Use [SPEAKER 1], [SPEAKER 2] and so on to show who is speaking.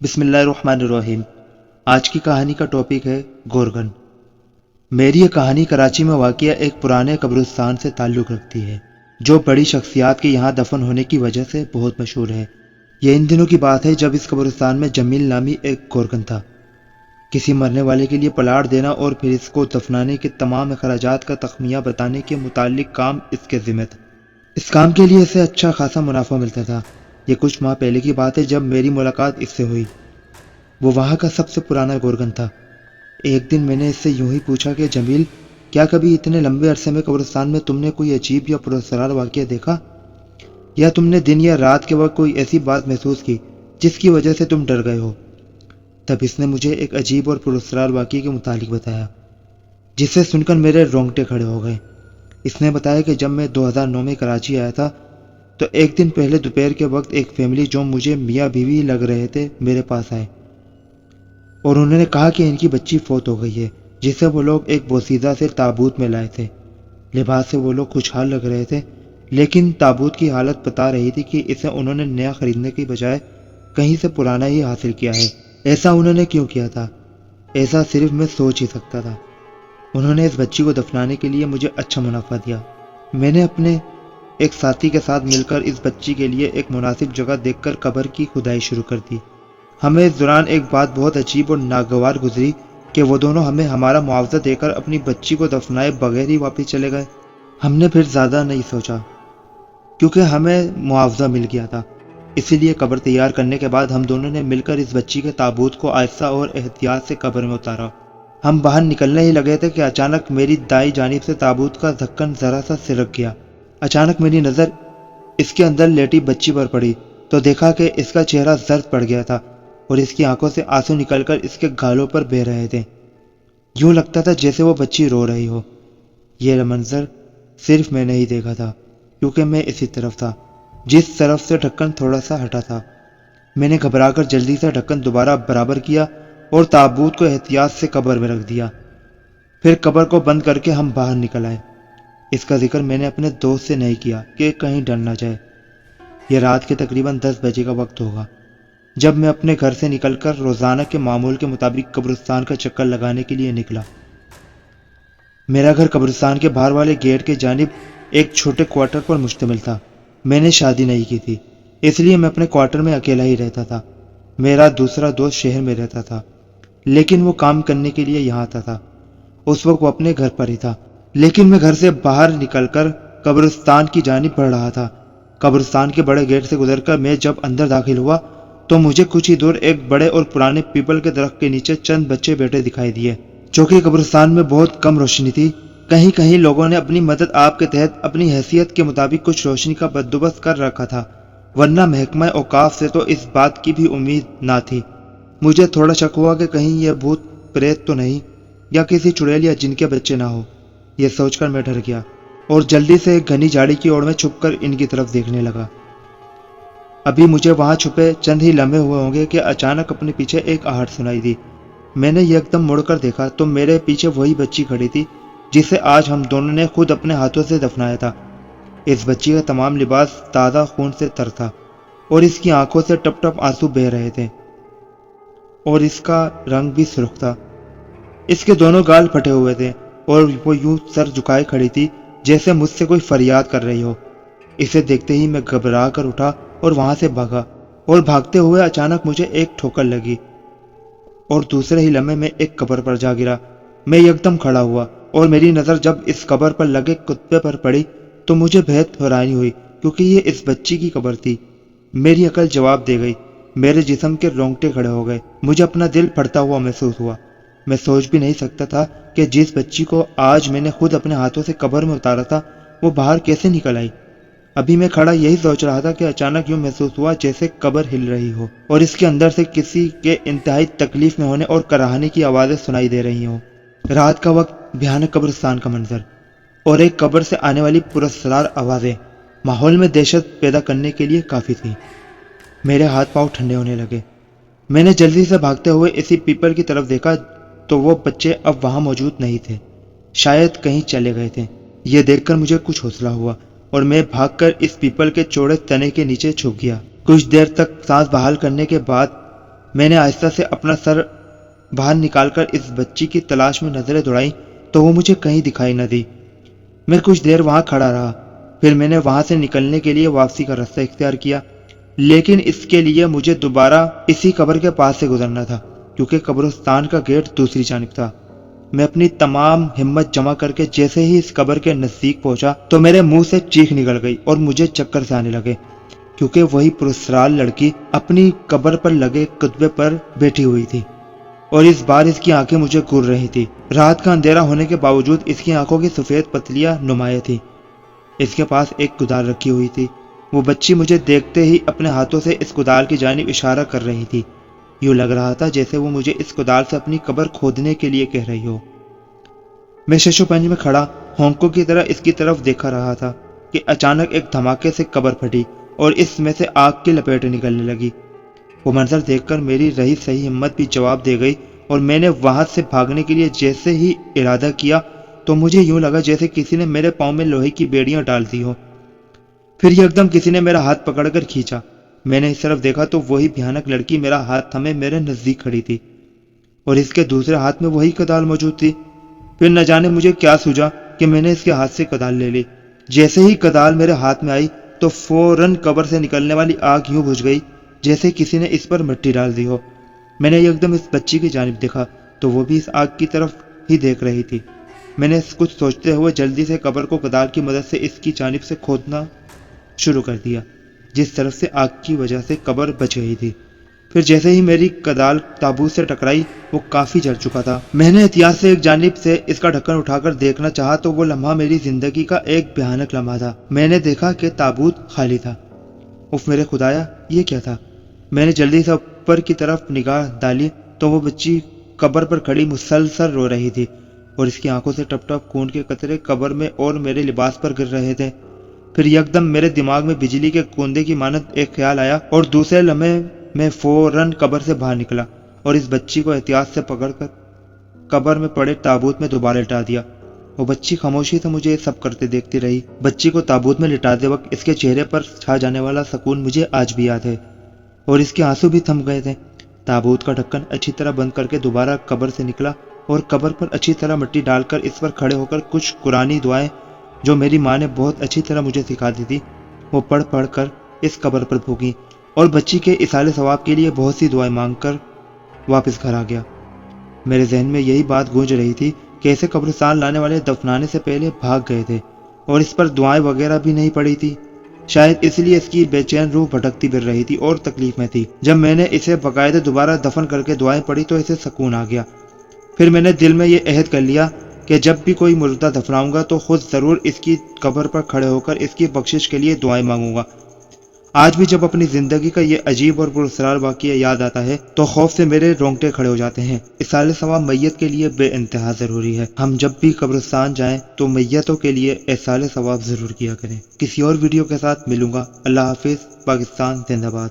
[SPEAKER 1] بسم اللہ الرحمن الرحیم۔ آج کی کہانی کا ٹاپک ہے گورگن۔ میری یہ کہانی کراچی میں واقع ایک پرانے قبرستان سے تعلق رکھتی ہے جو بڑی شخصیات کے یہاں دفن ہونے کی وجہ سے بہت مشہور ہے۔ یہ ان دنوں کی بات ہے جب اس قبرستان میں جمیل نامی ایک گورگن تھا۔ کسی مرنے والے کے لیے پلاٹ دینا اور پھر اس کو دفنانے کے تمام اخراجات کا تخمینہ بتانے کے متعلق کام اس کے ذمہ تھا۔ اس کام کے لیے اسے اچھا خاصا منافع ملتا تھا۔ یہ کچھ ماہ پہلے کی بات ہے جب میری ملاقات اس سے ہوئی۔ وہ وہاں کا سب سے پرانا گورگن تھا۔ ایک دن میں نے اس سے یوں ہی پوچھا کہ جمیل، کیا کبھی اتنے لمبے عرصے میں قبرستان میں تم نے کوئی عجیب یا پراسرار واقعہ دیکھا، یا تم نے دن یا رات کے وقت کوئی ایسی بات محسوس کی جس کی وجہ سے تم ڈر گئے ہو؟ تب اس نے مجھے ایک عجیب اور پراسرار واقعے کے متعلق بتایا جسے سن کر میرے رونگٹے کھڑے ہو گئے۔ اس نے بتایا کہ جب میں 2009 میں کراچی آیا تھا تو ایک دن پہلے دوپہر کے وقت ایک فیملی جو مجھے میاں بیوی لگ رہے تھے میرے پاس آئے اور انہوں نے کہا کہ ان کی بچی فوت ہو گئی ہے جسے وہ لوگ ایک بوسیدہ سے تابوت میں لائے تھے۔ لباس سے وہ لوگ خوشحال لگ رہے تھے، لیکن تابوت کی حالت بتا رہی تھی کہ اسے انہوں نے نیا خریدنے کی بجائے کہیں سے پرانا ہی حاصل کیا ہے۔ ایسا انہوں نے کیوں کیا تھا؟ ایسا صرف میں سوچ ہی سکتا تھا۔ انہوں نے اس بچی کو دفنانے کے لیے مجھے اچھا منافع دیا۔ میں نے اپنے ایک ساتھی کے ساتھ مل کر اس بچی کے لیے ایک مناسب جگہ دیکھ کر قبر کی کھدائی شروع کر دی۔ ہمیں اس دوران ایک بات بہت عجیب اور ناگوار گزری کہ وہ دونوں ہمیں ہمارا معاوضہ دے کر اپنی بچی کو دفنائے بغیر ہی واپس چلے گئے۔ ہم نے پھر زیادہ نہیں سوچا کیونکہ ہمیں معاوضہ مل گیا تھا، اسی لیے قبر تیار کرنے کے بعد ہم دونوں نے مل کر اس بچی کے تابوت کو آہستہ اور احتیاط سے قبر میں اتارا۔ ہم باہر نکلنے ہی لگے تھے کہ اچانک میری دائیں جانب سے تابوت کا ڈھکن ذرا سا سرک گیا۔ اچانک میری نظر اس کے اندر لیٹی بچی پر پڑی تو دیکھا کہ اس کا چہرہ زرد پڑ گیا تھا اور اس کی آنکھوں سے آنسو نکل کر اس کے گالوں پر بہہ رہے تھے۔ یوں لگتا تھا جیسے وہ بچی رو رہی ہو۔ یہ منظر صرف میں نے ہی دیکھا تھا کیونکہ میں اسی طرف تھا جس طرف سے ڈھکن تھوڑا سا ہٹا تھا۔ میں نے گھبرا کر جلدی سے ڈھکن دوبارہ برابر کیا اور تابوت کو احتیاط سے قبر میں رکھ دیا۔ پھر قبر کو بند کر کے ہم باہر نکل آئے۔ اس کا ذکر میں نے اپنے دوست سے نہیں کیا کہ کہیں ڈر نہ جائے۔ یہ رات کے تقریباً 10 بجے کا وقت ہوگا جب میں اپنے گھر سے نکل کر روزانہ کے معمول کے مطابق قبرستان کا چکر لگانے کے لیے نکلا۔ میرا گھر قبرستان کے باہر والے گیٹ کے جانب ایک چھوٹے کوارٹر پر مشتمل تھا۔ میں نے شادی نہیں کی تھی، اس لیے میں اپنے کوارٹر میں اکیلا ہی رہتا تھا۔ میرا دوسرا دوست شہر میں رہتا تھا لیکن وہ کام کرنے کے لیے یہاں آتا تھا۔ اس وقت وہ اپنے گھر پر ہی تھا، لیکن میں گھر سے باہر نکل کر قبرستان کی جانب بڑھ رہا تھا۔ قبرستان کے بڑے گیٹ سے گزر کر میں جب اندر داخل ہوا تو مجھے کچھ ہی دور ایک بڑے اور پرانے پیپل کے درخت کے نیچے چند بچے بیٹھے دکھائی دیے۔ چونکہ قبرستان میں بہت کم روشنی تھی، کہیں کہیں لوگوں نے اپنی مدد آپ کے تحت اپنی حیثیت کے مطابق کچھ روشنی کا بندوبست کر رکھا تھا، ورنہ محکمہ اوقاف سے تو اس بات کی بھی امید نہ تھی۔ مجھے تھوڑا شک ہوا کہ کہیں یہ بھوت پریت تو نہیں یا کسی چڑیل یا جن کے بچے نہ ہو۔ یہ سوچ کر میں ڈر گیا اور جلدی سے ایک گھنی جھاڑی کی اوڑ میں چھپ کر ان کی طرف دیکھنے لگا۔ ابھی مجھے وہاں چھپے چند ہی لمحے ہوئے ہوں گے کہ اچانک اپنے پیچھے ایک آہٹ سنائی دی۔ میں نے ایک دم مڑ کر دیکھا تو میرے پیچھے وہی بچی کھڑی تھی جسے آج ہم دونوں نے خود اپنے ہاتھوں سے دفنایا تھا۔ اس بچی کا تمام لباس تازہ خون سے تر تھا اور اس کی آنکھوں سے ٹپ ٹپ آنسو بہہ رہے تھے اور اس کا رنگ بھی سرخ تھا۔ اس کے دونوں گال پھٹے ہوئے تھے اور وہ یوں سر جھکائے کھڑی تھی جیسے مجھ سے کوئی فریاد کر رہی ہو۔ اسے دیکھتے ہی میں گھبرا کر اٹھا اور وہاں سے بھاگا، اور بھاگتے ہوئے اچانک مجھے ایک ٹھوکر لگی اور دوسرے ہی لمحے میں ایک قبر پر جا گرا۔ میں یکدم کھڑا ہوا اور میری نظر جب اس قبر پر لگے کتبے پر پڑی تو مجھے بہت حیرانی ہوئی کیونکہ یہ اس بچی کی قبر تھی۔ میری عقل جواب دے گئی، میرے جسم کے رونگٹے کھڑے ہو گئے، مجھے اپنا دل پھٹتا ہوا محسوس ہوا۔ میں سوچ بھی نہیں سکتا تھا کہ جس بچی کو آج میں نے خود اپنے ہاتھوں سے قبر میں اتارا تھا وہ باہر کیسے نکل آئی۔ ابھی میں کھڑا یہی سوچ رہا تھا کہ اچانک یوں محسوس ہوا جیسے قبر ہل رہی ہو اور اس کے اندر سے کسی کے انتہائی تکلیف میں ہونے اور کراہنے کی آوازیں سنائی دے رہی ہوں۔ رات کا وقت، بھیانک قبرستان کا منظر اور ایک قبر سے آنے والی پراسرار آوازیں ماحول میں دہشت پیدا کرنے کے لیے کافی تھی۔ میرے ہاتھ پاؤں ٹھنڈے ہونے لگے۔ میں نے جلدی سے بھاگتے ہوئے اسی پیپل کی طرف دیکھا تو وہ بچے اب وہاں موجود نہیں تھے، شاید کہیں چلے گئے تھے۔ یہ دیکھ کر مجھے کچھ حوصلہ ہوا اور میں بھاگ کر اس پیپل کے چوڑے تنے کے نیچے چھپ گیا۔ کچھ دیر تک سانس بحال کرنے کے بعد میں نے آہستہ سے اپنا سر باہر نکال کر اس بچی کی تلاش میں نظریں دوڑائیں تو وہ مجھے کہیں دکھائی نہ دی۔ میں کچھ دیر وہاں کھڑا رہا، پھر میں نے وہاں سے نکلنے کے لیے واپسی کا راستہ اختیار کیا، لیکن اس کے لیے مجھے دوبارہ اسی قبر کے پاس سے گزرنا تھا کیونکہ قبرستان کا گیٹ دوسری جانب تھا۔ میں اپنی تمام ہمت جمع کر کے جیسے ہی اس قبر کے نزدیک پہنچا تو میرے منہ سے چیخ نکل گئی اور مجھے چکر سے آنے لگے، کیونکہ وہی پراسرار لڑکی اپنی قبر پر لگے کتبے پر بیٹھی ہوئی تھی اور اس بار اس کی آنکھیں مجھے گھور رہی تھی۔ رات کا اندھیرا ہونے کے باوجود اس کی آنکھوں کی سفید پتلیاں نمایاں تھی۔ اس کے پاس ایک کدال رکھی ہوئی تھی۔ وہ بچی مجھے دیکھتے ہی اپنے ہاتھوں سے اس کدال کی جانب اشارہ کر رہی تھی، یوں لگ رہا تھا جیسے وہ مجھے اس کدال سے اپنی قبر کھودنے کے لیے کہہ رہی ہو۔ میں شش و پنج میں کھڑا ہونکوں کی طرح اس کی طرف دیکھا رہا تھا کہ اچانک ایک دھماکے سے قبر پھٹی اور اس میں سے آگ کی لپیٹیں نکلنے لگی۔ وہ منظر دیکھ کر میری رہی صحیح ہمت بھی جواب دے گئی اور میں نے وہاں سے بھاگنے کے لیے جیسے ہی ارادہ کیا تو مجھے یوں لگا جیسے کسی نے میرے پاؤں میں لوہے کی بیڑیاں ڈال دی ہو۔ پھر یکدم کسی نے میرا ہاتھ پکڑ کر کھینچا۔ میں نے اس طرف دیکھا تو وہی بھیانک لڑکی میرا ہاتھ تھمے میرے نزدیک کھڑی تھی اور اس کے دوسرے ہاتھ میں وہی کدال موجود تھی۔ پھر نہ جانے مجھے کیا سوجا کہ میں نے اس کے ہاتھ سے کدال لے لی۔ جیسے ہی کدال میرے ہاتھ میں آئی تو فوراً قبر سے نکلنے والی آگ یوں بجھ گئی جیسے کسی نے اس پر مٹی ڈال دی ہو۔ میں نے یکدم اس بچی کی جانب دیکھا تو وہ بھی اس آگ کی طرف ہی دیکھ رہی تھی۔ میں نے کچھ سوچتے ہوئے جلدی سے قبر کو کدال کی مدد سے اس کی جانب سے کھودنا شروع کر دیا جس طرف سے آگ کی وجہ سے قبر بچ گئی تھی۔ پھر جیسے ہی میری کدال تابوت سے ٹکرائی وہ کافی جل چکا تھا۔ میں نے احتیاط سے ایک جانب سے اس کا ڈھکن اٹھا کر دیکھنا چاہا تو وہ لمحہ میری زندگی کا ایک بھیانک لمحہ تھا۔ میں نے دیکھا کہ تابوت خالی تھا۔ اف میرے خدایا، یہ کیا تھا؟ میں نے جلدی سے اوپر کی طرف نگاہ ڈالی تو وہ بچی قبر پر کھڑی مسلسل رو رہی تھی اور اس کی آنکھوں سے ٹپ ٹپ خون کے قطرے قبر میں اور میرے لباس پر گر رہے تھے۔ پھر یکدم میرے دماغ میں بجلی کے کوندے کی مانند ایک خیال آیا اور دوسرے لمحے میں فوراً قبر سے باہر نکلا اور اس بچی کو احتیاط سے پکڑ کر قبر میں پڑے تابوت میں دوبارہ لٹا دیا۔ وہ بچی خاموشی سے مجھے سب کرتے دیکھتی رہی۔ بچی کو تابوت میں لٹاتے وقت اس کے چہرے پر چھا جانے والا سکون مجھے آج بھی یاد ہے اور اس کے آنسو بھی تھم گئے تھے۔ تابوت کا ڈھکن اچھی طرح بند کر کے دوبارہ قبر سے نکلا اور قبر پر اچھی طرح مٹی ڈال کر اس پر کھڑے ہو کر کچھ قرآنی دعائیں جو میری ماں نے بہت اچھی طرح مجھے سکھا دی تھی وہ پڑھ پڑھ کر اس قبر پر پھونکی اور بچی کے اصال ثواب کے لیے بہت سی دعائیں مانگ کر واپس گھر آ گیا۔ میرے ذہن میں یہی بات گونج رہی تھی کہ اسے قبرستان لانے والے دفنانے سے پہلے بھاگ گئے تھے اور اس پر دعائیں وغیرہ بھی نہیں پڑی تھی۔ شاید اس لیے اس کی بے چین روح بھٹکتی پھر رہی تھی اور تکلیف میں تھی۔ جب میں نے اسے باقاعدہ دوبارہ دفن کر کے دعائیں پڑھی تو اسے سکون آ گیا۔ پھر میں نے دل میں یہ عہد کر لیا کہ جب بھی کوئی مردہ دفناؤں گا تو خود ضرور اس کی قبر پر کھڑے ہو کر اس کی بخشش کے لیے دعائیں مانگوں گا۔ آج بھی جب اپنی زندگی کا یہ عجیب اور پراسرار واقعہ یاد آتا ہے تو خوف سے میرے رونگٹے کھڑے ہو جاتے ہیں۔ اصال ثواب میت کے لیے بے انتہا ضروری ہے۔ ہم جب بھی قبرستان جائیں تو میتوں کے لیے اصال ثواب ضرور کیا کریں۔ کسی اور ویڈیو کے ساتھ ملوں گا۔ اللہ حافظ۔ پاکستان زندہ باد۔